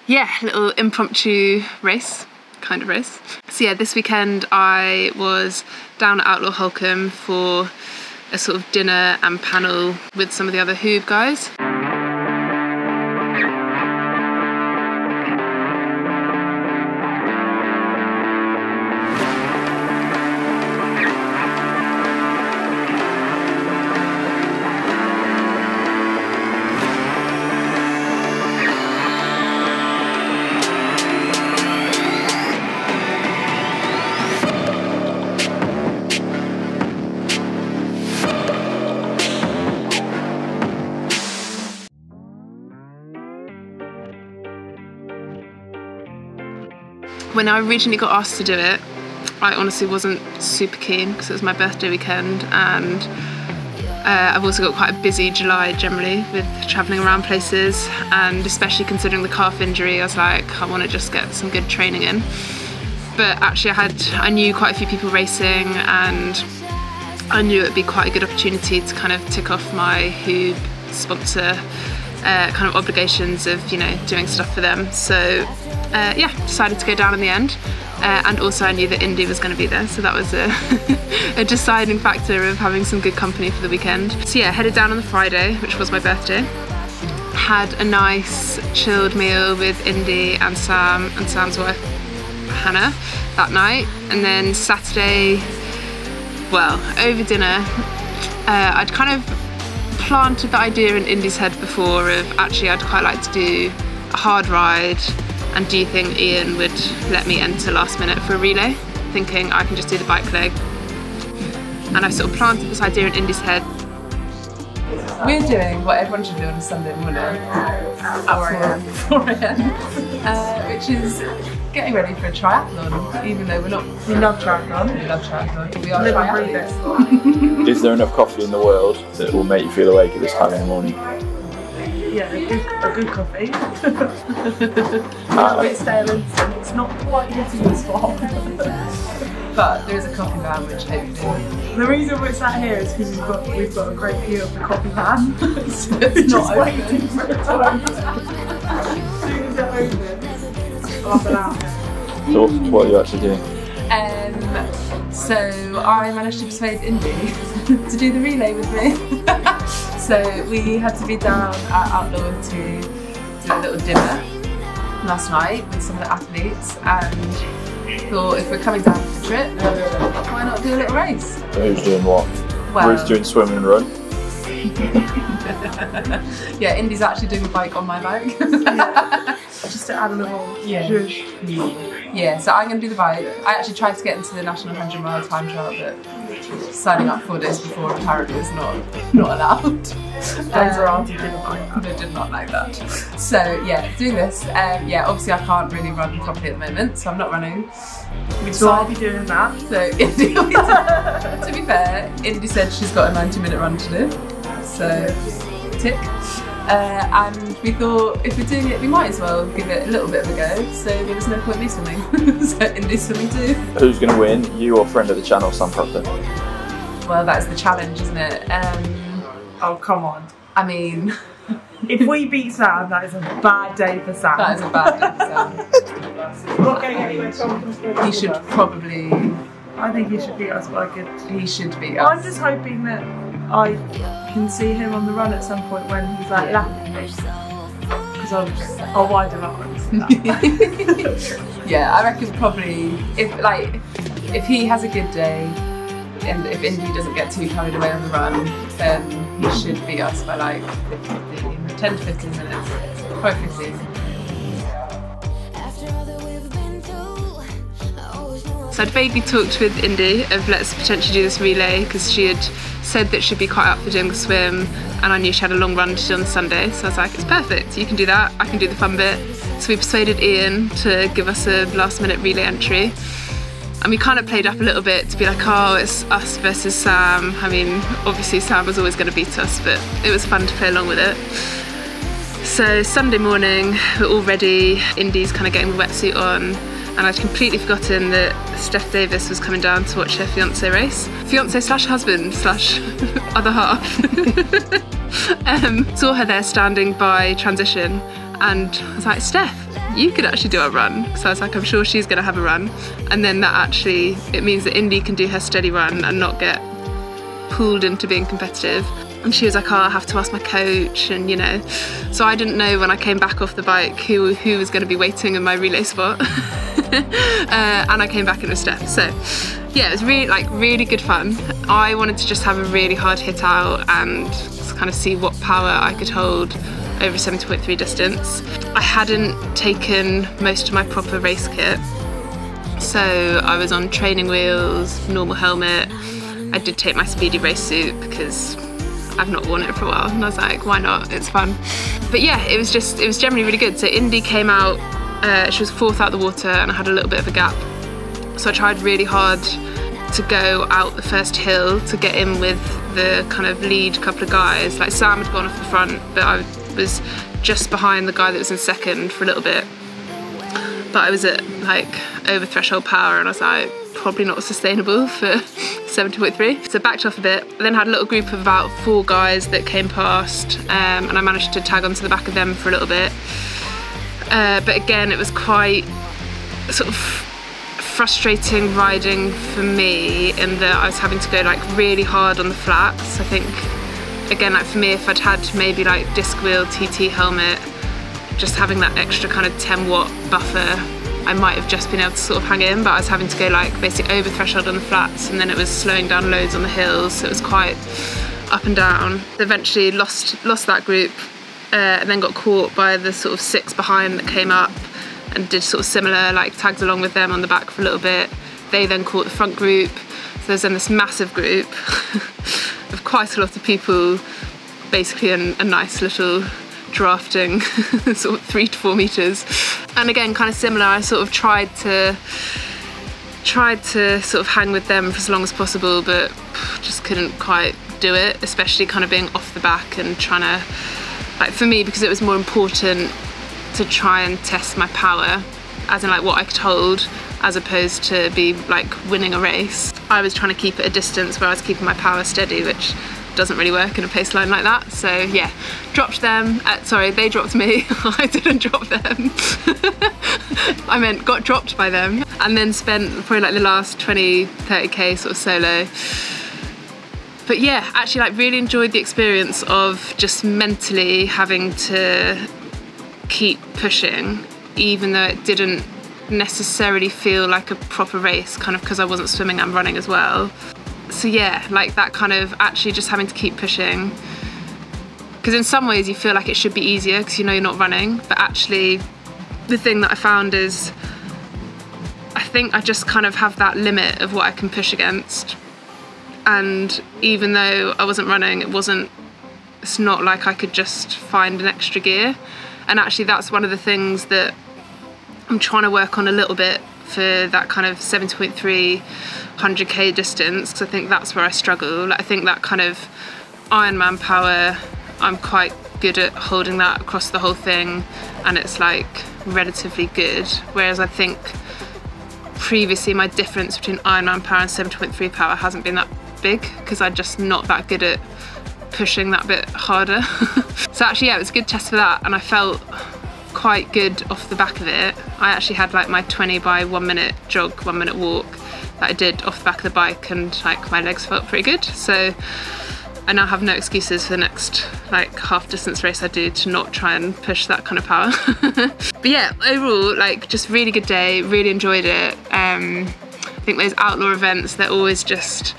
yeah, little impromptu race, kind of race. So yeah, this weekend I was down at Outlaw Holkham for a sort of dinner and panel with some of the other Hoob guys. When I originally got asked to do it, I honestly wasn't super keen because it was my birthday weekend, and I've also got quite a busy July generally with travelling around places, and especially considering the calf injury, I was like, I want to just get some good training in. But actually I knew quite a few people racing, and I knew it would be quite a good opportunity to kind of tick off my Hoob sponsor kind of obligations of, you know, doing stuff for them. So yeah, decided to go down in the end, and also I knew that Indy was going to be there, so that was a deciding factor of having some good company for the weekend. So yeah, headed down on the Friday, which was my birthday, had a nice chilled meal with Indy and Sam and Sam's wife Hannah that night, and then Saturday, well, over dinner, I'd kind of planted the idea in Indy's head before of actually I'd quite like to do a hard ride, and do you think Ian would let me enter last minute for a relay, thinking I can just do the bike leg. And I sort of planted this idea in Indy's head. We're doing what everyone should do on a Sunday morning at 4 AM, which is getting ready for a triathlon, even though we're not. We love triathlon. We love triathlon. We are triathletes. Is there enough coffee in the world that will make you feel awake at this time in the morning? Yeah, a good coffee. A little bit stale instant. It's not quite hitting the spot. But there is a coffee van which hopefully. The reason we're sat here is because we've got a great view of the coffee van. So it's not waiting for it to open. As soon as it opens, half an hour. So what are you actually doing? So I managed to persuade Indy to do the relay with me. So we had to be down at Outlaw to do a little dinner last night with some of the athletes, and thought if we're coming down for the trip, why not do a little race? So who's doing what? Well, Ruth's doing swim and run. Yeah, Indy's actually doing the bike on my bike. Yeah. Just to add a little zhuzh. Yeah, so I'm going to do the bike. I actually tried to get into the National 100 Mile time trial, but signing up 4 days before apparently is not allowed. Auntie didn't like that. They did not like that. So yeah, doing this. Yeah, obviously I can't really run properly at the moment, so I'm not running. So I'll be doing that. So Indy will be to be fair, Indy said she's got a 90-minute run to do. So tick. And we thought if we're doing it, we might as well give it a little bit of a go, so there was no point me swimming. So Indy's swimming too. Who's going to win, you or friend of the channel, Sam Proctor? Well, that's the challenge, isn't it? Oh, come on. I mean, if we beat Sam, that is a bad day for Sam. That is a bad day for Sam. We're not getting anywhere, Tom. He should probably. I think he should beat us by a good. He should beat us. I'm just hoping that I can see him on the run at some point when he's like lapping me, because I'll widen up. Yeah, I reckon probably if he has a good day, and if Indy doesn't get too carried away on the run, then he should beat us by like 10 to 15 minutes, probably 15. So I'd vaguely talked with Indy of let's potentially do this relay, because she had said that she'd be quite up for doing the swim, and I knew she had a long run to do on the Sunday, so I was like, it's perfect, you can do that, I can do the fun bit. So we persuaded Ian to give us a last minute relay entry, and we kind of played up a little bit to be like, oh, it's us versus Sam. I mean, obviously Sam was always going to beat us, but it was fun to play along with it. So Sunday morning, we're all ready, Indy's kind of getting the wetsuit on, and I'd completely forgotten that Steph Davis was coming down to watch her fiance race. Fiance slash husband slash other half. Saw her there standing by transition, and I was like, Steph, you could actually do a run. So I was like, I'm sure she's gonna have a run. And then that actually, it means that Indy can do her steady run and not get pulled into being competitive. And she was like, oh, I'll have to ask my coach, and you know. So I didn't know when I came back off the bike who was gonna be waiting in my relay spot. And I came back and it was Steph. So yeah, it was really good fun. I wanted to just have a really hard hit out and kind of see what power I could hold over a 70.3 distance. I hadn't taken most of my proper race kit, so I was on training wheels, normal helmet. I did take my speedy race suit because I've not worn it for a while, and I was like, why not, it's fun. But yeah, it was generally really good. So Indy came out, she was 4th out the water, and I had a little bit of a gap. So I tried really hard to go out the first hill to get in with the kind of lead couple of guys. Like Sam had gone off the front, but I was just behind the guy that was in 2nd for a little bit. But I was at like over threshold power, and I was like, probably not sustainable for 70.3. So backed off a bit, then had a little group of about 4 guys that came past, and I managed to tag onto the back of them for a little bit. But again, it was quite sort of frustrating riding for me in that I was having to go like really hard on the flats. I think, again, like for me, if I'd had maybe like disc wheel, TT helmet, just having that extra kind of 10 watt buffer, I might have just been able to sort of hang in, but I was having to go like basically over threshold on the flats, and then it was slowing down loads on the hills, so it was quite up and down. Eventually lost that group, and then got caught by the sort of 6 behind that came up and did sort of similar, like tagged along with them on the back for a little bit. They then caught the front group, so there's then this massive group of quite a lot of people, basically a nice little drafting sort of 3 to 4 meters. And again, kind of similar, I sort of tried to sort of hang with them for as long as possible, but just couldn't quite do it, especially kind of being off the back and trying to, like for me, because it was more important to try and test my power, as in like what I could hold, as opposed to be like winning a race. I was trying to keep at a distance where I was keeping my power steady, which doesn't really work in a pace line like that. So yeah, dropped them, sorry, they dropped me, I didn't drop them. I meant got dropped by them, and then spent probably like the last 20, 30k sort of solo. But yeah, actually like really enjoyed the experience of just mentally having to keep pushing, even though it didn't necessarily feel like a proper race, kind of because I wasn't swimming and running as well. So yeah, like that kind of actually just having to keep pushing, because in some ways you feel like it should be easier because you know you're not running, but actually the thing that I found is I think I just kind of have that limit of what I can push against, and even though I wasn't running, it's not like I could just find an extra gear. And actually that's one of the things that I'm trying to work on a little bit for that kind of 70.3 100k distance, because I think that's where I struggle. Like, I think that kind of Ironman power, I'm quite good at holding that across the whole thing, and it's like relatively good, whereas I think previously my difference between Ironman power and 70.3 power hasn't been that big, because I'm just not that good at pushing that bit harder. So actually yeah, it was a good test for that, and I felt quite good off the back of it. I actually had like my 20 by 1 minute jog, 1 minute walk that I did off the back of the bike, and like my legs felt pretty good. So I now have no excuses for the next like half distance race I do to not try and push that kind of power. But yeah, overall like just really good day, really enjoyed it. I think those outlaw events, they're always just,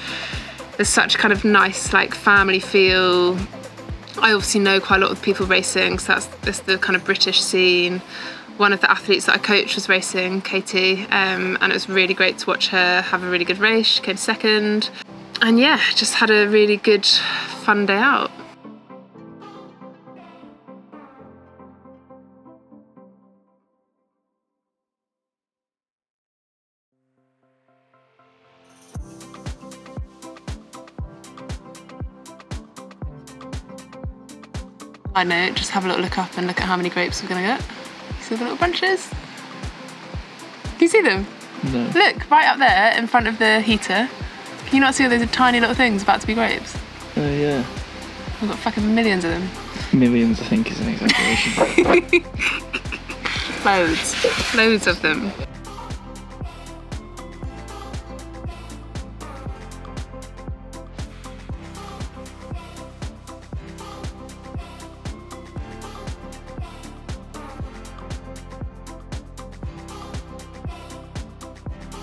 there's such kind of nice like family feel. I obviously know quite a lot of people racing, so that's the kind of British scene. One of the athletes that I coached was racing, Katie, and it was really great to watch her have a really good race. She came 2nd. And yeah, just had a really good, fun day out. I know, just have a little look up and look at how many grapes we're gonna get. You see the little bunches? Can you see them? No. Look, right up there in front of the heater. Can you not see all those tiny little things about to be grapes? Oh yeah. We've got fucking millions of them. Millions, I think, is an exaggeration. Loads of them.